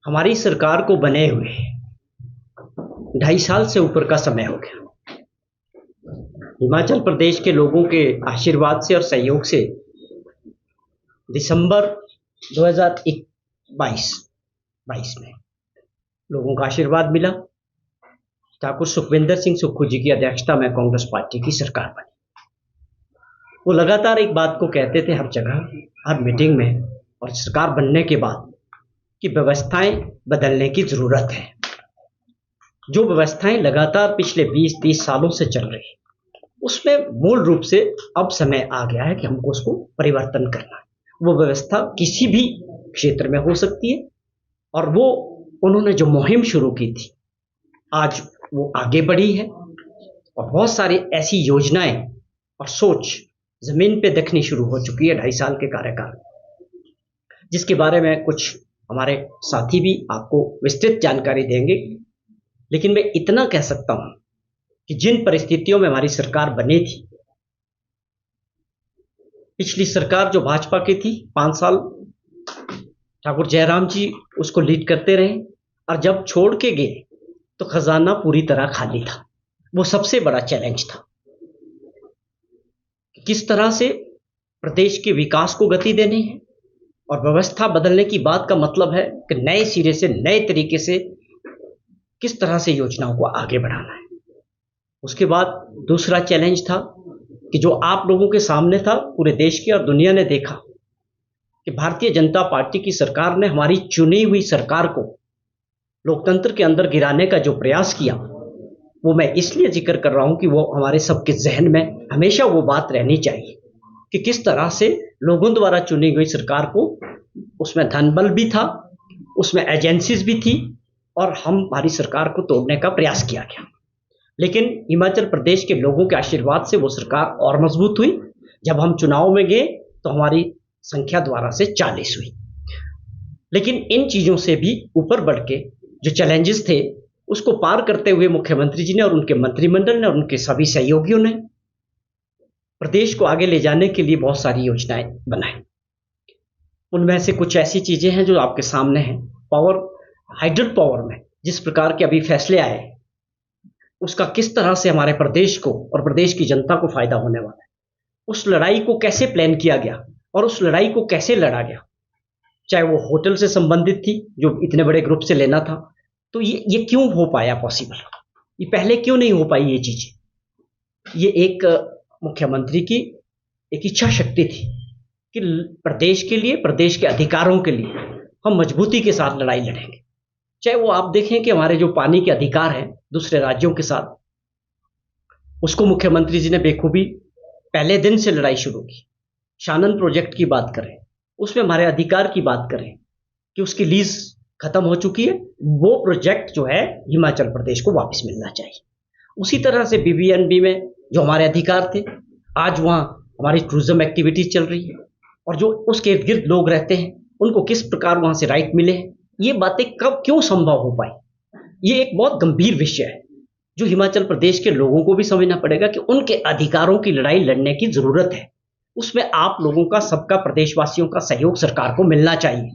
हमारी सरकार को बने हुए 2.5 साल से ऊपर का समय हो गया। हिमाचल प्रदेश के लोगों के आशीर्वाद से और सहयोग से दिसंबर 2022 में लोगों का आशीर्वाद मिला। ठाकुर सुखविंदर सिंह सुक्खू जी की अध्यक्षता में कांग्रेस पार्टी की सरकार बनी। वो लगातार एक बात को कहते थे हर जगह, हर मीटिंग में और सरकार बनने के बाद कि व्यवस्थाएं बदलने की जरूरत है। जो व्यवस्थाएं लगातार पिछले 20-30 सालों से चल रही, उसमें मूल रूप से अब समय आ गया है कि हमको उसको परिवर्तन करना है। वो व्यवस्था किसी भी क्षेत्र में हो सकती है और वो उन्होंने जो मुहिम शुरू की थी आज वो आगे बढ़ी है और बहुत सारी ऐसी योजनाएं और सोच जमीन पे दिखनी शुरू हो चुकी है 2.5 साल के कार्यकाल, जिसके बारे में कुछ हमारे साथी भी आपको विस्तृत जानकारी देंगे। लेकिन मैं इतना कह सकता हूं कि जिन परिस्थितियों में हमारी सरकार बनी थी, पिछली सरकार जो भाजपा की थी 5 साल ठाकुर जयराम जी उसको लीड करते रहे और जब छोड़ के गए तो खजाना पूरी तरह खाली था। वो सबसे बड़ा चैलेंज था, किस तरह से प्रदेश के विकास को गति देनी है। और व्यवस्था बदलने की बात का मतलब है कि नए सिरे से नए तरीके से किस तरह से योजनाओं को आगे बढ़ाना है। उसके बाद दूसरा चैलेंज था कि जो आप लोगों के सामने था, पूरे देश की और दुनिया ने देखा कि भारतीय जनता पार्टी की सरकार ने हमारी चुनी हुई सरकार को लोकतंत्र के अंदर गिराने का जो प्रयास किया, वो मैं इसलिए जिक्र कर रहा हूं कि वो हमारे सबके जहन में हमेशा वो बात रहनी चाहिए कि किस तरह से लोगों द्वारा चुनी गई सरकार को, उसमें धनबल भी था, उसमें एजेंसीज भी थी और हमारी सरकार को तोड़ने का प्रयास किया गया। लेकिन हिमाचल प्रदेश के लोगों के आशीर्वाद से वो सरकार और मजबूत हुई। जब हम चुनाव में गए तो हमारी संख्या द्वारा से 40 हुई। लेकिन इन चीजों से भी ऊपर बढ़ के जो चैलेंजेस थे उसको पार करते हुए मुख्यमंत्री जी ने और उनके मंत्रिमंडल ने और उनके सभी सहयोगियों ने प्रदेश को आगे ले जाने के लिए बहुत सारी योजनाएं बनाई। उनमें से कुछ ऐसी चीजें हैं जो आपके सामने हैं। पावर, हाइड्रो पावर में जिस प्रकार के अभी फैसले आए, उसका किस तरह से हमारे प्रदेश को और प्रदेश की जनता को फायदा होने वाला है, उस लड़ाई को कैसे प्लान किया गया और उस लड़ाई को कैसे लड़ा गया। चाहे वो होटल से संबंधित थी जो इतने बड़े ग्रुप से लेना था, तो ये क्यों हो पाया पॉसिबल, ये पहले क्यों नहीं हो पाई ये चीजें। ये एक मुख्यमंत्री की एक इच्छा शक्ति थी कि प्रदेश के लिए, प्रदेश के अधिकारों के लिए हम मजबूती के साथ लड़ाई लड़ेंगे। चाहे वो आप देखें कि हमारे जो पानी के अधिकार हैं दूसरे राज्यों के साथ, उसको मुख्यमंत्री जी ने बेखूबी पहले दिन से लड़ाई शुरू की। शानन प्रोजेक्ट की बात करें, उसमें हमारे अधिकार की बात करें कि उसकी लीज खत्म हो चुकी है, वो प्रोजेक्ट जो है हिमाचल प्रदेश को वापस मिलना चाहिए। उसी तरह से बीबीएनबी में जो हमारे अधिकार थे, आज वहाँ हमारी टूरिज्म एक्टिविटीज चल रही है और जो उसके इर्द गिर्द लोग रहते हैं उनको किस प्रकार वहाँ से राइट मिले हैं, ये बातें कब क्यों संभव हो पाई, ये एक बहुत गंभीर विषय है जो हिमाचल प्रदेश के लोगों को भी समझना पड़ेगा कि उनके अधिकारों की लड़ाई लड़ने की जरूरत है। उसमें आप लोगों का, सबका, प्रदेशवासियों का सहयोग सरकार को मिलना चाहिए।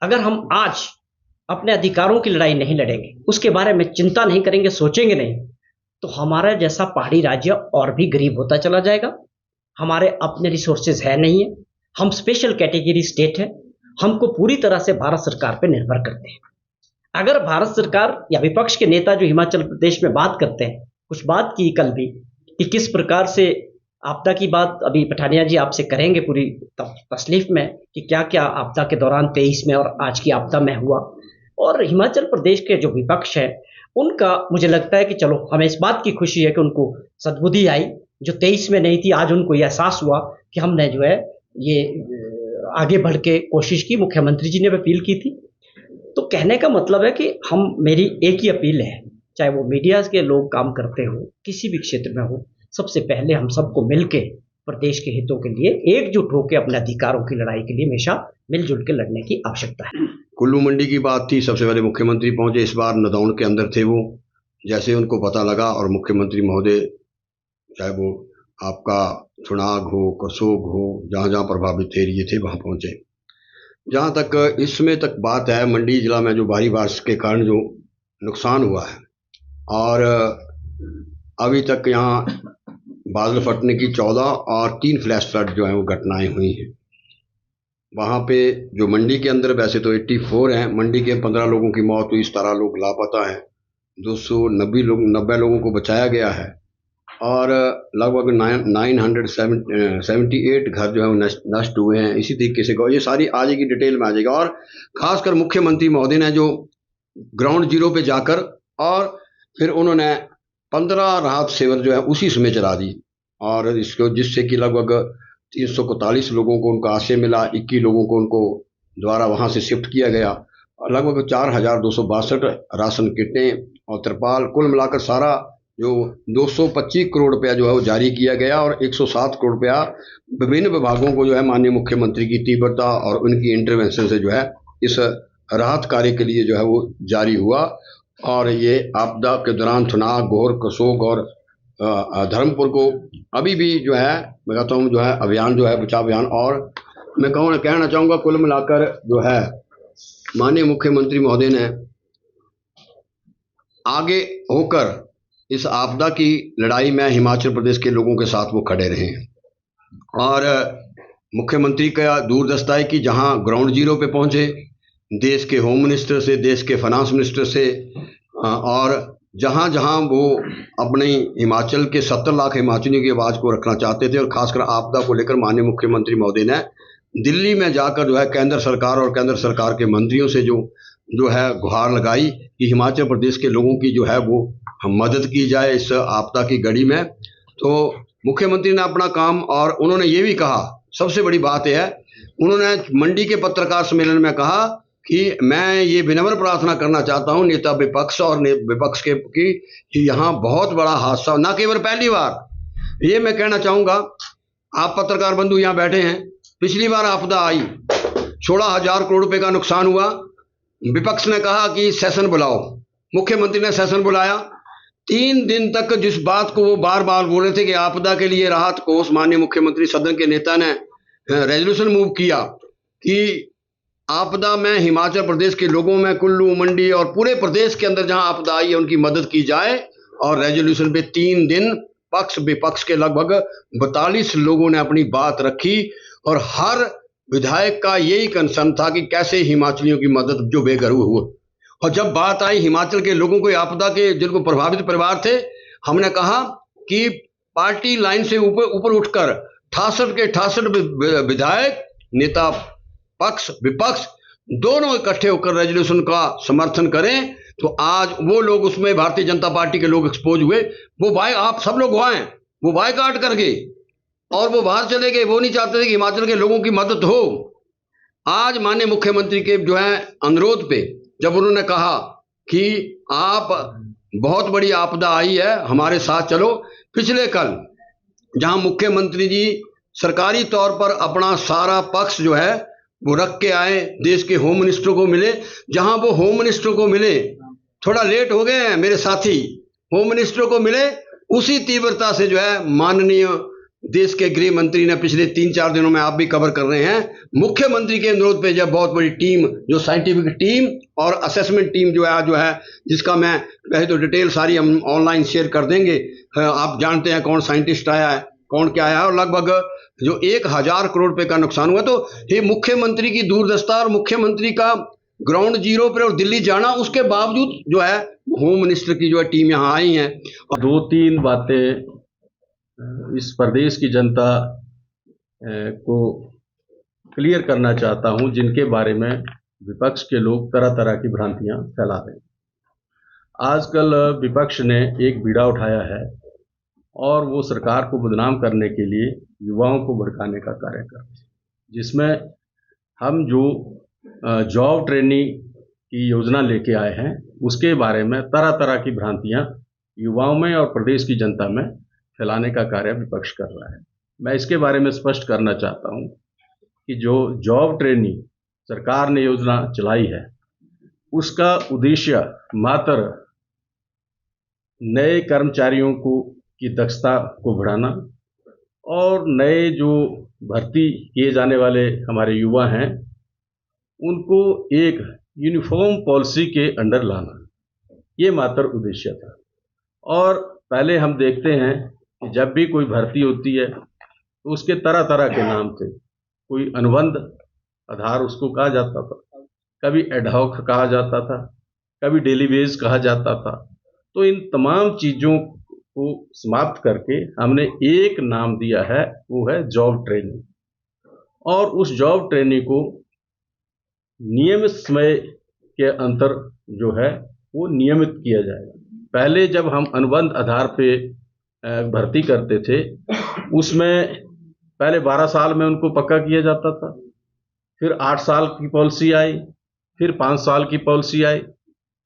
अगर हम आज अपने अधिकारों की लड़ाई नहीं लड़ेंगे, उसके बारे में चिंता नहीं करेंगे, सोचेंगे नहीं, तो हमारा जैसा पहाड़ी राज्य और भी गरीब होता चला जाएगा। हमारे अपने रिसोर्सेज है नहीं है, हम स्पेशल कैटेगरी स्टेट है, हमको पूरी तरह से भारत सरकार पर निर्भर करते हैं। अगर भारत सरकार या विपक्ष के नेता जो हिमाचल प्रदेश में बात करते हैं, कुछ बात की कल भी कि किस प्रकार से आपदा की बात अभी पठानिया जी आपसे करेंगे पूरी तसलीफ में कि क्या क्या आपदा के दौरान 23 में और आज की आपदा में हुआ। और हिमाचल प्रदेश के जो विपक्ष है उनका मुझे लगता है कि चलो, हमें इस बात की खुशी है कि उनको सद्बुद्धि आई जो 23 में नहीं थी। आज उनको यह एहसास हुआ कि हमने जो है ये आगे बढ़ के कोशिश की, मुख्यमंत्री जी ने भी अपील की थी। तो कहने का मतलब है कि मेरी एक ही अपील है, चाहे वो मीडिया के लोग काम करते हो, किसी भी क्षेत्र में हो, सबसे पहले हम सबको मिलके प्रदेश के हितों के लिए एकजुट होकर अपने अधिकारों की लड़ाई के लिए हमेशा मिलजुल के लड़ने की आवश्यकता है। कुल्लू मंडी की बात थी, सबसे पहले मुख्यमंत्री पहुंचे, इस बार नदौन के अंदर थे वो। जैसे उनको पता लगा और मुख्यमंत्री महोदय, चाहे वो आपका थुनाग हो, करसोग हो, जहाँ जहाँ प्रभावित एरिए थे वहाँ पहुंचे। जहाँ तक इसमें तक बात है, मंडी जिला में जो भारी बारिश के कारण जो नुकसान हुआ है, और अभी तक यहाँ बादल फटने की 14 और 3 फ्लैश फ्लड जो है वो घटनाएं हुई हैं। वहाँ पे जो मंडी के अंदर वैसे तो 84 हैं, मंडी के 15 लोगों की मौत हुई, 17 लोग लापता हैं, 90 लोगों को बचाया गया है, और लगभग 978 घर जो है वो नष्ट हुए हैं। इसी तरीके से ये सारी आज की डिटेल में आ जाएगा। और खासकर मुख्यमंत्री महोदय ने जो ग्राउंड जीरो पे जाकर और फिर उन्होंने 15 राहत शिविर जो है उसी समय चला दी, और इसको जिससे कि लगभग 341 लोगों को उनका आश्रय मिला, 21 लोगों को उनको द्वारा वहाँ से शिफ्ट किया गया, और लगभग 4262 राशन किटें और तिरपाल, कुल मिलाकर सारा जो 225 करोड़ रुपया जो है वो जारी किया गया, और 107 करोड़ रुपया विभिन्न विभागों को जो है माननीय मुख्यमंत्री की तीव्रता और उनकी इंटरवेंशन से जो है इस राहत कार्य के लिए जो है वो जारी हुआ। और ये आपदा के दौरान थुनाग, गोहर, कसोग और धर्मपुर को अभी भी जो है मैं कहता हूँ जो है अभियान जो है बचाव अभियान, और मैं कहना चाहूँगा कुल मिलाकर जो है माननीय मुख्यमंत्री महोदय ने आगे होकर इस आपदा की लड़ाई में हिमाचल प्रदेश के लोगों के साथ वो खड़े रहे हैं। और मुख्यमंत्री का दूरदर्शिता है कि जहां ग्राउंड जीरो पे पहुंचे, देश के होम मिनिस्टर से, देश के फाइनेंस मिनिस्टर से, और जहां जहां वो अपने हिमाचल के 70 लाख हिमाचलियों की आवाज़ को रखना चाहते थे, और खासकर आपदा को लेकर माननीय मुख्यमंत्री महोदय ने दिल्ली में जाकर जो है केंद्र सरकार और केंद्र सरकार के मंत्रियों से जो है गुहार लगाई कि हिमाचल प्रदेश के लोगों की जो है वो मदद की जाए इस आपदा की घड़ी में। तो मुख्यमंत्री ने अपना काम, और उन्होंने ये भी कहा, सबसे बड़ी बात यह है, उन्होंने मंडी के पत्रकार सम्मेलन में कहा कि मैं ये विनम्र प्रार्थना करना चाहता हूँ नेता विपक्ष और विपक्ष के कि यहाँ बहुत बड़ा हादसा, ना केवल पहली बार, ये मैं कहना चाहूँगा, आप पत्रकार बंधु यहाँ बैठे हैं, पिछली बार आपदा आई, 16,000 करोड़ रुपए का नुकसान हुआ, विपक्ष ने कहा कि सेशन बुलाओ, मुख्यमंत्री ने सेशन बुलाया, 3 दिन तक जिस बात को वो बार बार बोल रहे थे कि आपदा के लिए राहत कोष, माननीय मुख्यमंत्री सदन के नेता ने रेजोल्यूशन मूव किया कि आपदा में हिमाचल प्रदेश के लोगों में, कुल्लू, मंडी और पूरे प्रदेश के अंदर जहां आपदा आई है उनकी मदद की जाए, और रेजोल्यूशन पे 3 दिन पक्ष विपक्ष के लगभग 42 लोगों ने अपनी बात रखी, और हर विधायक का यही कंसर्न था कि कैसे हिमाचलियों की मदद जो बेघर हुए। और जब बात आई हिमाचल के लोगों को, आपदा के जिनको प्रभावित परिवार थे, हमने कहा कि पार्टी लाइन से ऊपर उठकर 68 के 68 विधायक, नेता पक्ष विपक्ष दोनों इकट्ठे होकर रेजोल्यूशन का समर्थन करें, तो आज वो लोग उसमें भारतीय जनता पार्टी के लोग एक्सपोज हुए, वो भाई आप सब लोग वहां हैं, वो बायकॉट करके और वो बाहर चले गए, वो नहीं चाहते थे कि हिमाचल के लोगों की मदद हो। आज माननीय मुख्यमंत्री के जो है अनुरोध पे जब उन्होंने कहा कि आप बहुत बड़ी आपदा आई है, हमारे साथ चलो, पिछले कल जहां मुख्यमंत्री जी सरकारी तौर पर अपना सारा पक्ष जो है वो रख के आए, देश के होम मिनिस्टर को मिले, जहां वो होम मिनिस्टर को मिले, थोड़ा लेट हो गए हैं मेरे साथी, होम मिनिस्टर को मिले उसी तीव्रता से जो है माननीय देश के गृह मंत्री ने पिछले 3-4 दिनों में, आप भी कवर कर रहे हैं, मुख्यमंत्री के अनुरोध पे जब बहुत बड़ी टीम, जो साइंटिफिक टीम और असेसमेंट टीम जो है जिसका मैं वैसे तो डिटेल सारी हम ऑनलाइन शेयर कर देंगे, आप जानते हैं कौन साइंटिस्ट आया है, कौन क्या आया है, और लगभग जो 1,000 करोड़ रुपए का नुकसान हुआ। तो ये मुख्यमंत्री की दूरदर्शिता और मुख्यमंत्री का ग्राउंड जीरो पर और दिल्ली जाना, उसके बावजूद जो है होम मिनिस्टर की जो है टीम यहाँ आई है। 2-3 बातें इस प्रदेश की जनता को क्लियर करना चाहता हूं, जिनके बारे में विपक्ष के लोग तरह तरह की भ्रांतियां फैला रहे हैं। आजकल विपक्ष ने एक बीड़ा उठाया है और वो सरकार को बदनाम करने के लिए युवाओं को भड़काने का कार्य कर रहे हैं, जिसमें हम जो जॉब ट्रेनिंग की योजना लेके आए हैं उसके बारे में तरह तरह की भ्रांतियां युवाओं में और प्रदेश की जनता में फैलाने का कार्य विपक्ष कर रहा है। मैं इसके बारे में स्पष्ट करना चाहता हूं कि जो जॉब ट्रेनिंग सरकार ने योजना चलाई है उसका उद्देश्य मात्र नए कर्मचारियों की दक्षता को बढ़ाना और नए जो भर्ती किए जाने वाले हमारे युवा हैं उनको एक यूनिफॉर्म पॉलिसी के अंडर लाना, ये मात्र उद्देश्य था। और पहले हम देखते हैं कि जब भी कोई भर्ती होती है तो उसके तरह तरह के नाम थे। कोई अनुबंध आधार उसको कहा जाता था, कभी एडहॉक कहा जाता था, कभी डेली बेस कहा जाता था। तो इन तमाम चीज़ों को समाप्त करके हमने एक नाम दिया है, वो है जॉब ट्रेनिंग। और उस जॉब ट्रेनिंग को नियमित समय के अंतर जो है वो नियमित किया जाएगा। पहले जब हम अनुबंध आधार पे भर्ती करते थे, उसमें पहले 12 साल में उनको पक्का किया जाता था, फिर 8 साल की पॉलिसी आई, फिर 5 साल की पॉलिसी आई,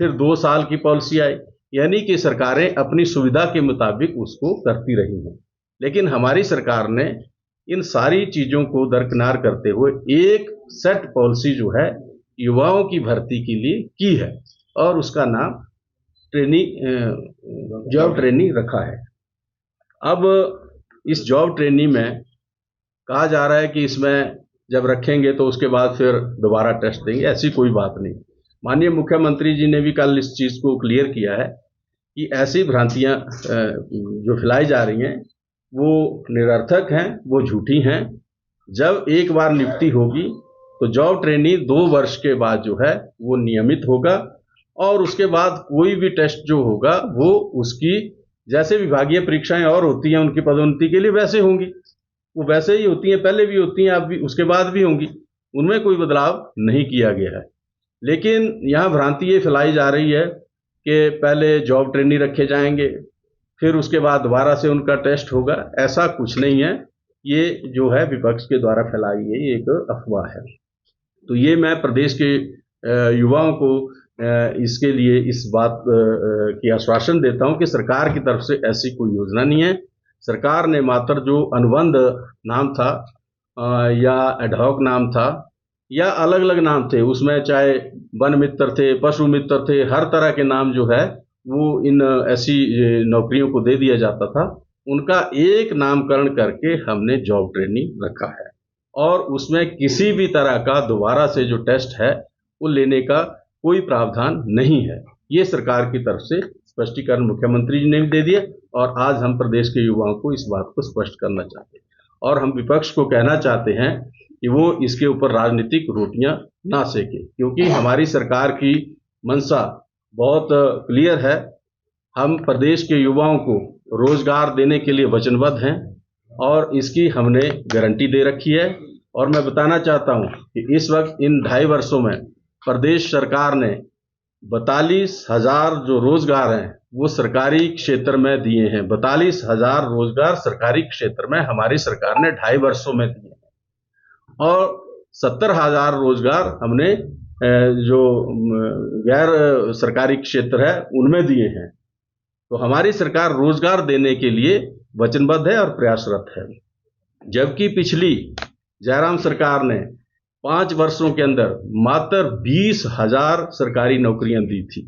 फिर 2 साल की पॉलिसी आई। यानी कि सरकारें अपनी सुविधा के मुताबिक उसको करती रही हैं। लेकिन हमारी सरकार ने इन सारी चीज़ों को दरकिनार करते हुए एक सेट पॉलिसी जो है युवाओं की भर्ती के लिए की है, और उसका नाम जॉब ट्रेनिंग रखा है। अब इस जॉब ट्रेनिंग में कहा जा रहा है कि इसमें जब रखेंगे तो उसके बाद फिर दोबारा टेस्ट देंगे, ऐसी कोई बात नहीं। माननीय मुख्यमंत्री जी ने भी कल इस चीज़ को क्लियर किया है कि ऐसी भ्रांतियां जो फैलाई जा रही हैं वो निरर्थक हैं, वो झूठी हैं। जब एक बार नियुक्ति होगी तो जॉब ट्रेनिंग 2 वर्ष के बाद जो है वो नियमित होगा, और उसके बाद कोई भी टेस्ट जो होगा वो उसकी जैसे विभागीय परीक्षाएं और होती हैं उनकी पदोन्नति के लिए वैसे होंगी, वो वैसे ही होती हैं, पहले भी होती हैं, अब भी उसके बाद भी होंगी, उनमें कोई बदलाव नहीं किया गया है। लेकिन यहाँ भ्रांति ये फैलाई जा रही है कि पहले जॉब ट्रेनिंग रखे जाएंगे, फिर उसके बाद दोबारा से उनका टेस्ट होगा। ऐसा कुछ नहीं है, ये जो है विपक्ष के द्वारा फैलाई गई एक अफवाह है। तो ये मैं प्रदेश के युवाओं को इसके लिए इस बात की आश्वासन देता हूं कि सरकार की तरफ से ऐसी कोई योजना नहीं है। सरकार ने मात्र जो अनुबंध नाम था या एडहॉक नाम था या अलग अलग नाम थे, उसमें चाहे वन मित्र थे, पशु मित्र थे, हर तरह के नाम जो है वो इन ऐसी नौकरियों को दे दिया जाता था, उनका एक नामकरण करके हमने जॉब ट्रेनिंग रखा है। और उसमें किसी भी तरह का दोबारा से जो टेस्ट है वो लेने का कोई प्रावधान नहीं है। ये सरकार की तरफ से स्पष्टीकरण मुख्यमंत्री जी ने भी दे दिया, और आज हम प्रदेश के युवाओं को इस बात को स्पष्ट करना चाहते हैं। और हम विपक्ष को कहना चाहते हैं कि वो इसके ऊपर राजनीतिक रोटियां ना सेके, क्योंकि हमारी सरकार की मंशा बहुत क्लियर है। हम प्रदेश के युवाओं को रोजगार देने के लिए वचनबद्ध हैं, और इसकी हमने गारंटी दे रखी है। और मैं बताना चाहता हूं कि इस वक्त इन 2.5 वर्षों में प्रदेश सरकार ने 42,000 जो रोजगार हैं वो सरकारी क्षेत्र में दिए हैं। 42,000 रोजगार सरकारी क्षेत्र में हमारी सरकार ने 2.5 वर्षों में दिए हैं, और 70,000 रोजगार हमने जो गैर सरकारी क्षेत्र है उनमें दिए हैं। तो हमारी सरकार रोजगार देने के लिए वचनबद्ध है और प्रयासरत है। जबकि पिछली जयराम सरकार ने 5 वर्षों के अंदर मात्र 20,000 सरकारी नौकरियां दी थी।